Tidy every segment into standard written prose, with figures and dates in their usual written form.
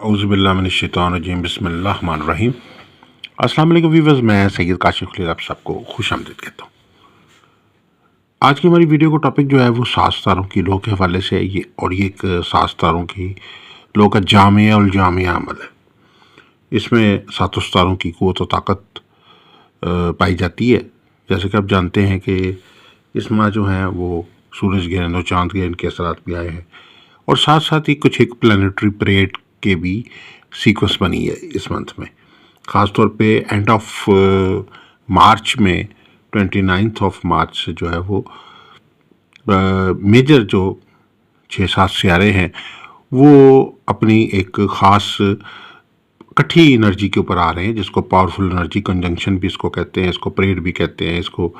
اعوذ باللہ من الشیطان الرجیم بسم اللہ الرحمن الرحیم۔ السلام علیکم ویورز، میں سید کاشف خلیل آپ سب کو خوش آمدید کہتا ہوں۔ آج کی ہماری ویڈیو کا ٹاپک جو ہے وہ ساز تاروں کی لو کے حوالے سے ہے اور یہ ایک ساز تاروں کی لو کا جامع الجامع عمل ہے۔ اس میں ساتوں ستاروں کی قوت و طاقت پائی جاتی ہے۔ جیسے کہ آپ جانتے ہیں کہ اس ماہ جو ہیں وہ سورج گرہن اور چاند گرہن کے اثرات بھی آئے ہیں، اور ساتھ ساتھ ہی کچھ ایک پلانیٹری پریڈ کے بھی سیکوینس بنی ہے اس منتھ میں۔ خاص طور پہ اینڈ آف مارچ میں 29 مارچ سے جو ہے وہ میجر جو 6-7 سیارے ہیں وہ اپنی ایک خاص کٹھی انرجی کے اوپر آ رہے ہیں، جس کو پاورفل انرجی کنجنکشن بھی اس کو کہتے ہیں، اس کو پریڈ بھی کہتے ہیں، اس کو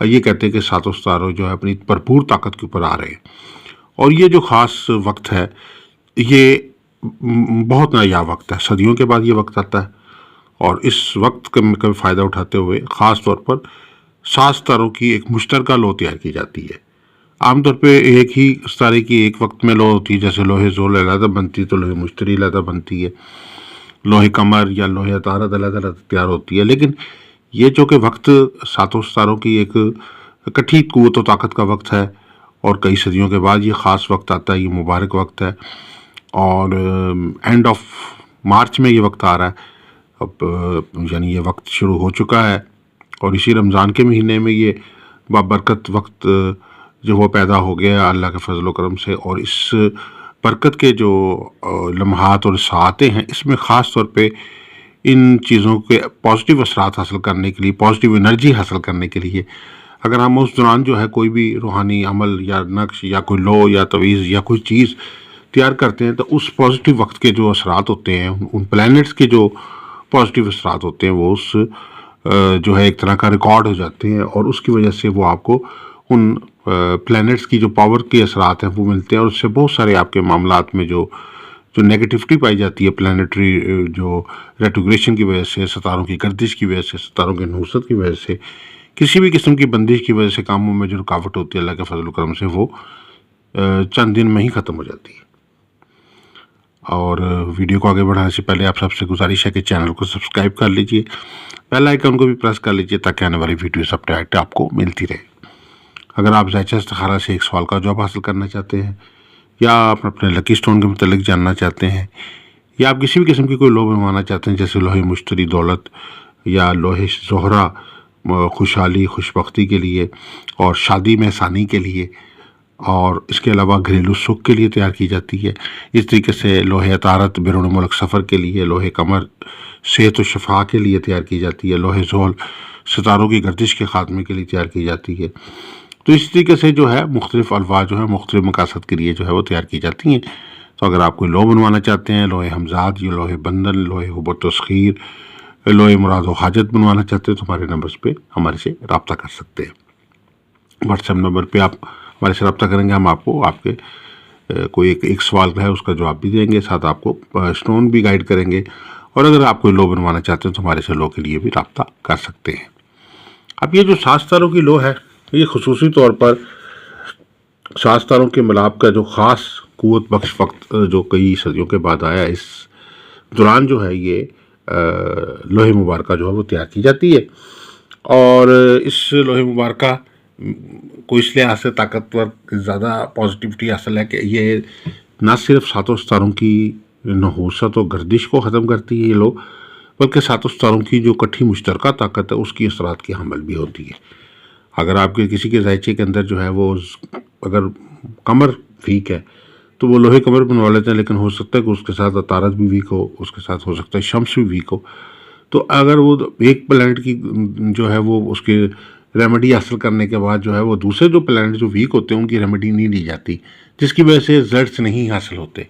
یہ کہتے ہیں کہ ساتوں ستاروں جو ہے اپنی بھرپور طاقت کے اوپر آ رہے ہیں۔ اور یہ جو خاص وقت ہے یہ بہت نایاب وقت ہے، صدیوں کے بعد یہ وقت آتا ہے، اور اس وقت کا فائدہ اٹھاتے ہوئے خاص طور پر ساز تاروں کی ایک مشترکہ لو تیار کی جاتی ہے۔ عام طور پہ ایک ہی ستارے کی ایک وقت میں لو ہوتی ہے، جیسے لوہے زول علیحدہ بنتی ہے تو لوہے مشتری علیحدہ بنتی ہے، لوہے قمر یا لوہے عطارد علیحدہ تیار ہوتی ہے۔ لیکن یہ جو کہ وقت ساتوں ستاروں کی ایک کٹھی قوت و طاقت کا وقت ہے، اور کئی صدیوں کے بعد یہ خاص وقت آتا ہے، یہ مبارک وقت ہے، اور اینڈ آف مارچ میں یہ وقت آ رہا ہے۔ اب یعنی یہ وقت شروع ہو چکا ہے، اور اسی رمضان کے مہینے میں یہ بابرکت وقت جو وہ پیدا ہو گیا اللہ کے فضل و کرم سے، اور اس برکت کے جو لمحات اور ساعتیں ہیں اس میں خاص طور پہ ان چیزوں کے پازیٹیو اثرات حاصل کرنے کے لیے، پازیٹیو انرجی حاصل کرنے کے لیے اگر ہم اس دوران جو ہے کوئی بھی روحانی عمل یا نقش یا کوئی لو یا تویز یا کوئی چیز تیار کرتے ہیں، تو اس پازیٹیو وقت کے جو اثرات ہوتے ہیں، ان پلینٹس کے جو پازیٹیو اثرات ہوتے ہیں وہ اس جو ہے ایک طرح کا ریکارڈ ہو جاتے ہیں، اور اس کی وجہ سے وہ آپ کو ان پلینٹس کی جو پاور کے اثرات ہیں وہ ملتے ہیں، اور اس سے بہت سارے آپ کے معاملات میں جو نیگیٹیوٹی پائی جاتی ہے پلانیٹری جو ریٹروگریشن کی وجہ سے، ستاروں کی گردش کی وجہ سے، ستاروں کی نحوست کی وجہ سے، کسی بھی قسم کی بندش کی وجہ سے کاموں میں جو رکاوٹ ہوتی ہے اللہ کے فضل و کرم سے وہ چند دن میں ہی ختم ہو جاتی ہے۔ اور ویڈیو کو آگے بڑھانے سے پہلے آپ سب سے گزارش ہے کہ چینل کو سبسکرائب کر لیجئے، بیل آئیکن کو بھی پریس کر لیجئے تاکہ آنے والی ویڈیوز اپ ڈائریکٹ آپ کو ملتی رہے۔ اگر آپ ذائچہ استخارہ سے ایک سوال کا جواب حاصل کرنا چاہتے ہیں، یا آپ اپنے لکی سٹون کے متعلق جاننا چاہتے ہیں، یا آپ کسی بھی قسم کی کوئی لو بنوانا چاہتے ہیں جیسے لوہے مشتری دولت یا لوہے زہرہ خوشحالی خوشبختی کے لیے اور شادی میں آسانی کے لیے، اور اس کے علاوہ گھریلو سکھ کے لیے تیار کی جاتی ہے، اس طریقے سے لوہے عطارت بیرون ملک سفر کے لیے، لوہے قمر صحت و شفا کے لیے تیار کی جاتی ہے، لوہے زول ستاروں کی گردش کے خاتمے کے لیے تیار کی جاتی ہے۔ تو اس طریقے سے جو ہے مختلف الفاظ جو ہے مختلف مقاصد کے لیے جو ہے وہ تیار کی جاتی ہیں۔ تو اگر آپ کوئی لو بنوانا چاہتے ہیں، لوہے حمزاد یا لوہے بندن، لوہے حب و تسخیر، لوہے مراد و حاجت بنوانا چاہتے ہیں تو ہمارے نمبرز پہ ہمارے سے رابطہ کر سکتے ہیں۔ واٹس ایپ نمبر پہ آپ ہمارے سے رابطہ کریں گے، ہم آپ کو آپ کے کوئی ایک سوال ہے اس کا جواب بھی دیں گے، ساتھ آپ کو اسٹون بھی گائیڈ کریں گے، اور اگر آپ کوئی لو بنوانا چاہتے ہیں تو ہمارے سے لو کے لیے بھی رابطہ کر سکتے ہیں۔ اب یہ جو ساز تاروں کی لو ہے یہ خصوصی طور پر ساز تاروں کے ملاپ کا جو خاص قوت بخش وقت جو کئی صدیوں کے بعد آیا، اس دوران جو ہے یہ لوہے مبارکہ جو ہے وہ تیار کی جاتی ہے، اور اس لوہے مبارکہ کو اس لحاظ سے طاقتور زیادہ پازیٹیوٹی حاصل ہے کہ یہ نہ صرف ساتوں ستاروں کی نحوست و گردش کو ختم کرتی ہے یہ لو، بلکہ ساتوں ستاروں کی جو کٹھی مشترکہ طاقت ہے اس کی اثرات کی حامل بھی ہوتی ہے۔ اگر آپ کے کسی کے ذائچے کے اندر جو ہے وہ اگر قمر ویک ہے تو وہ لوہے قمر بنوا لیتے ہیں، لیکن ہو سکتا ہے کہ اس کے ساتھ عطارد بھی ویک ہو، اس کے ساتھ ہو سکتا ہے شمس بھی ویک ہو، تو اگر وہ ایک پلانٹ کی جو ہے وہ اس کے ریمیڈی حاصل کرنے کے بعد جو ہے وہ دوسرے جو پلانٹ جو ویک ہوتے ہیں ان کی ریمیڈی نہیں لی جاتی، جس کی وجہ سے رزلٹس نہیں حاصل ہوتے۔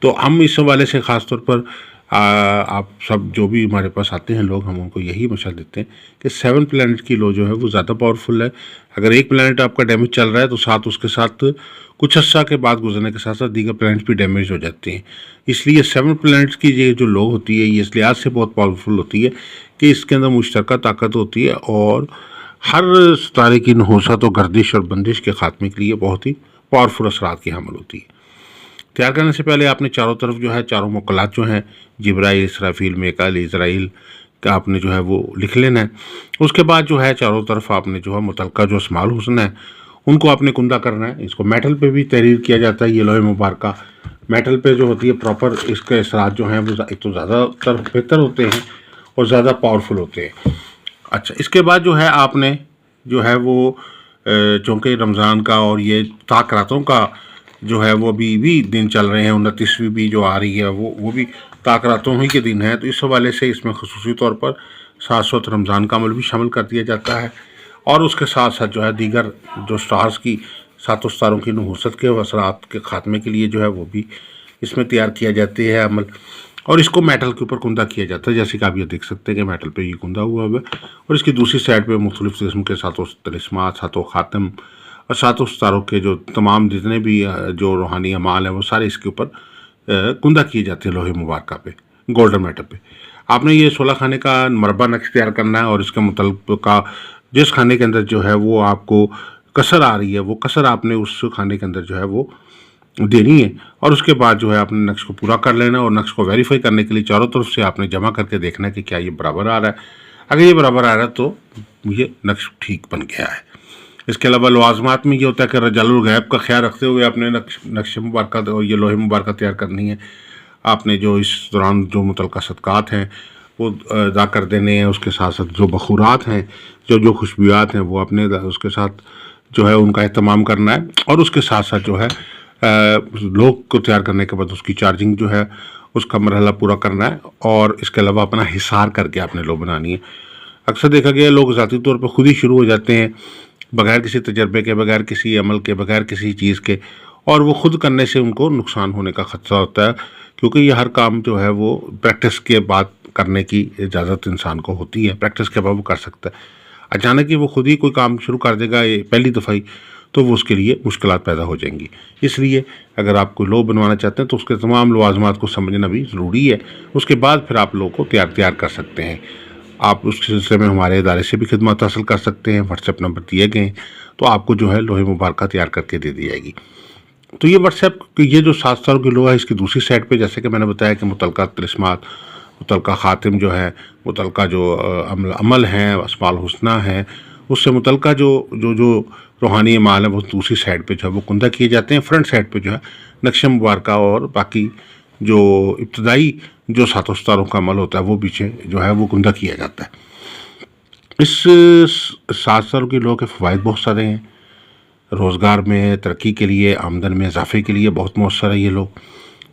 تو ہم اس حوالے سے خاص طور پر آپ سب جو بھی ہمارے پاس آتے ہیں لوگ، ہم ان کو یہی مشورہ دیتے ہیں کہ 7 پلانٹ کی لو جو ہے وہ زیادہ پاورفل ہے۔ اگر ایک پلانٹ آپ کا ڈیمیج چل رہا ہے تو ساتھ اس کے ساتھ کچھ عرصہ کے بعد گزرنے کے ساتھ ساتھ دیگر پلانٹس بھی ڈیمیج ہو جاتے ہیں۔ اس لیے 7 پلانٹس کی یہ جو لو ہوتی ہے یہ اس لحاظ سے بہت پاورفل ہوتی ہے کہ اس کے اندر مشترکہ طاقت ہوتی ہے، اور ہر ستارے کی نحوست و گردش اور بندش کے خاتمے کے لیے بہت ہی پاورفل اثرات کی حامل ہوتی ہے۔ تیار کرنے سے پہلے آپ نے چاروں طرف جو ہے چاروں موکلات جو ہیں جبرائیل، اسرافیل، میکائیل، اسرائیل کا آپ نے جو ہے وہ لکھ لینا ہے۔ اس کے بعد جو ہے چاروں طرف آپ نے جو ہے متعلقہ جو اسماء الحسنی ہے ان کو آپ نے کندہ کرنا ہے۔ اس کو میٹل پہ بھی تحریر کیا جاتا ہے، یہ لوح مبارکہ میٹل پہ جو ہوتی ہے پراپر اس کے اثرات جو ہیں وہ ایک تو زیادہ تر بہتر ہوتے ہیں اور زیادہ پاورفل ہوتے ہیں۔ اچھا، اس کے بعد جو ہے آپ نے جو ہے وہ چونکہ رمضان کا اور یہ طاق راتوں کا جو ہے وہ ابھی بھی دن چل رہے ہیں، 29ویں بھی جو آ رہی ہے وہ بھی طاق راتوں ہی کے دن ہے، تو اس حوالے سے اس میں خصوصی طور پر ساتھ رمضان کا عمل بھی شامل کر دیا جاتا ہے، اور اس کے ساتھ ساتھ جو ہے دیگر جو سٹارز کی ساتوں ستاروں کی نحوست کے اثرات کے خاتمے کے لیے جو ہے وہ بھی اس میں تیار کیا جاتے ہیں عمل، اور اس کو میٹل کے اوپر کندہ کیا جاتا ہے، جیسے کہ آپ یہ دیکھ سکتے ہیں کہ میٹل پہ یہ کندہ ہوا ہے، اور اس کی دوسری سائڈ پہ مختلف قسم کے ساتوں طلسمات، ساتوں خاتم اور ساتوں ستاروں کے جو تمام جتنے بھی جو روحانی اعمال ہیں وہ سارے اس کے اوپر کندہ کیے جاتے ہیں لوہے مبارکہ پہ، گولڈن میٹل پہ۔ آپ نے یہ 16 خانے کا مربع نقش تیار کرنا ہے، اور اس کے متعلقہ جس خانے کے اندر جو ہے وہ آپ کو کسر آ رہی ہے وہ کسر آپ نے اس خانے کے اندر جو ہے وہ دینی ہے، اور اس کے بعد جو ہے آپ نے نقش کو پورا کر لینا ہے، اور نقش کو ویریفائی کرنے کے لیے چاروں طرف سے آپ نے جمع کر کے دیکھنا ہے کہ کیا یہ برابر آ رہا ہے۔ اگر یہ برابر آ رہا ہے تو یہ نقش ٹھیک بن گیا ہے۔ اس کے علاوہ لوازمات میں یہ ہوتا ہے کہ رجال الغیب کا خیال رکھتے ہوئے آپ نے نقش مبارکہ اور یہ لوح مبارکہ تیار کرنی ہے۔ آپ نے جو اس دوران جو متعلقہ صدقات ہیں وہ ادا کر دینے ہیں، اس کے ساتھ ساتھ جو بخورات ہیں، جو خوشبویات ہیں وہ اپنے اس کے ساتھ جو ہے ان کا اہتمام کرنا ہے، اور اس کے ساتھ ساتھ جو ہے لوگ کو تیار کرنے کے بعد اس کی چارجنگ جو ہے اس کا مرحلہ پورا کرنا ہے، اور اس کے علاوہ اپنا حصار کر کے آپ نے لو بنانی ہے۔ اکثر دیکھا گیا لوگ ذاتی طور پہ خود ہی شروع ہو جاتے ہیں بغیر کسی تجربے کے، بغیر کسی عمل کے، بغیر کسی چیز کے، اور وہ خود کرنے سے ان کو نقصان ہونے کا خدشہ ہوتا ہے، کیونکہ یہ ہر کام جو ہے وہ پریکٹس کے بعد کرنے کی اجازت انسان کو ہوتی ہے، پریکٹس کے بعد وہ کر سکتا ہے۔ اچانک ہی وہ خود ہی کوئی کام شروع کر دے گا یہ پہلی دفعہ ہی، تو وہ اس کے لیے مشکلات پیدا ہو جائیں گی۔ اس لیے اگر آپ کوئی لو بنوانا چاہتے ہیں تو اس کے تمام لوازمات کو سمجھنا بھی ضروری ہے، اس کے بعد پھر آپ لوگ کو تیار کر سکتے ہیں۔ آپ اس سلسلے میں ہمارے ادارے سے بھی خدمات حاصل کر سکتے ہیں، واٹس ایپ نمبر دیے گئے ہیں، تو آپ کو جو ہے لوح مبارکہ تیار کر کے دے دی جائے گی۔ تو یہ واٹس ایپ یہ جو 7 ستاروں کی لوح ہے اس کی دوسری سائڈ پہ جیسے کہ میں نے بتایا کہ متعلقہ طلسمات، متعلقہ خاتم جو ہے، متعلقہ جو عمل ہیں، اسماء الحسنی ہیں، اس سے متعلقہ جو روحانی اعمال ہیں وہ دوسری سائڈ پہ جو ہے وہ کندہ کیے جاتے ہیں۔ فرنٹ سائڈ پہ جو ہے نقش مبارکہ اور باقی جو ابتدائی جو 7 ستاروں کا عمل ہوتا ہے وہ پیچھے جو ہے وہ کندہ کیا جاتا ہے۔ اس 7 ستاروں کی لوح کے فوائد بہت سارے ہیں، روزگار میں ترقی کے لیے، آمدن میں اضافے کے لیے بہت مؤثر ہے یہ لوگ۔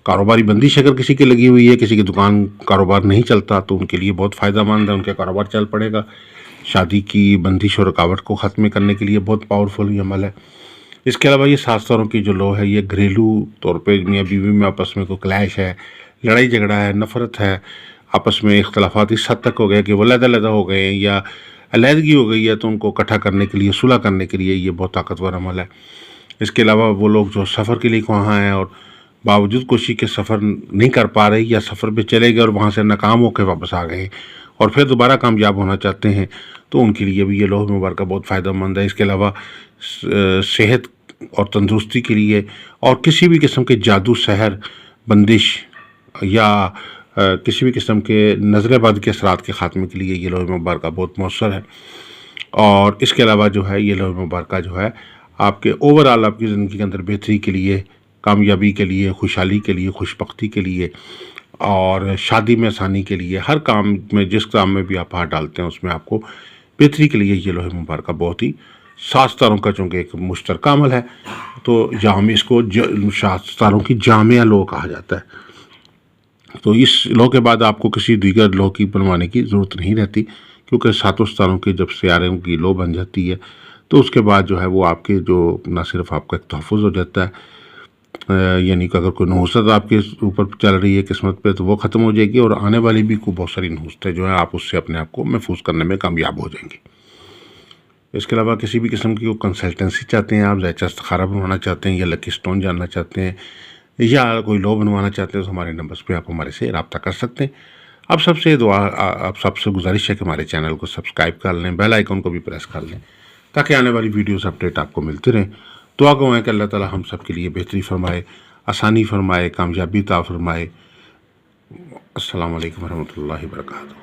کاروباری بندش اگر کسی کی لگی ہوئی ہے، کسی کی دکان کاروبار نہیں چلتا تو ان کے لیے بہت فائدہ مند ہے، ان کے کاروبار چل پڑے گا۔ شادی کی بندش اور رکاوٹ کو ختم کرنے کے لیے بہت پاورفل یہ عمل ہے۔ اس کے علاوہ یہ 7 ستاروں کی جو لوح ہے یہ گھریلو طور پہ میاں بیوی میں آپس میں کوئی کلیش ہے، لڑائی جھگڑا ہے، نفرت ہے، آپس میں اختلافات اس حد تک ہو گئے کہ وہ علیحدہ ہو گئے ہیں یا علیحدگی ہو گئی ہے، تو ان کو اکٹھا کرنے کے لیے، صلح کرنے کے لیے یہ بہت طاقتور عمل ہے۔ اس کے علاوہ وہ لوگ جو سفر کے لیے وہاں ہیں اور باوجود کوشش کے سفر نہیں کر پا رہے یا سفر پہ چلے گئے اور وہاں سے ناکام ہو کے واپس آ گئے اور پھر دوبارہ کامیاب ہونا چاہتے ہیں، تو ان کے لیے بھی یہ لوح مبارکہ بہت فائدہ مند ہے۔ اس کے علاوہ صحت اور تندرستی کے لیے اور کسی بھی قسم کے جادو، سحر، بندش یا کسی بھی قسم کے نظر بد کے اثرات کے خاتمے کے لیے یہ لوح مبارکہ بہت مؤثر ہے۔ اور اس کے علاوہ جو ہے یہ لوح مبارکہ جو ہے آپ کے اوورآل آپ کی زندگی کے اندر بہتری کے لیے، کامیابی کے لیے، خوشحالی کے لیے، خوش بختی کے لیے اور شادی میں آسانی کے لیے، ہر کام میں جس کام میں بھی آپ ہاتھ ڈالتے ہیں اس میں آپ کو بہتری کے لیے یہ لوح مبارکہ بہت ہی 7 ستاروں کا چونکہ ایک مشترکہ عمل ہے، تو جامع اس کو 7 ستاروں کی جامعہ لوح کہا جاتا ہے۔ تو اس لوح کے بعد آپ کو کسی دیگر لوح کی بنوانے کی ضرورت نہیں رہتی، کیونکہ 7 ستاروں کی جب سیاروں کی لوح بن جاتی ہے تو اس کے بعد جو ہے وہ آپ کے جو نہ صرف آپ کا ایک تحفظ ہو جاتا ہے، یعنی کہ اگر کوئی نحوست آپ کے اوپر چل رہی ہے قسمت پہ تو وہ ختم ہو جائے گی، اور آنے والی بھی کوئی بہت ساری نحوستیں جو ہیں آپ اس سے اپنے آپ کو محفوظ کرنے میں کامیاب ہو جائیں گے۔ اس کے علاوہ کسی بھی قسم کی کوئی کنسلٹنسی چاہتے ہیں، آپ ذائچہ استخارہ بنوانا چاہتے ہیں یا لکی سٹون جاننا چاہتے ہیں یا کوئی لوح بنوانا چاہتے ہیں تو ہمارے نمبرز پہ آپ ہمارے سے رابطہ کر سکتے ہیں۔ آپ سب سے گزارش ہے کہ ہمارے چینل کو سبسکرائب کر لیں، بیل آئیکن کو بھی پریس کر لیں تاکہ آنے والی ویڈیوز اپڈیٹ آپ کو ملتے رہیں۔ دعا گو ہے کہ اللہ تعالی ہم سب کے لیے بہتری فرمائے۔ آسانی فرمائے، کامیابی عطا فرمائے۔ السلام علیکم ورحمۃ اللہ وبرکاتہ۔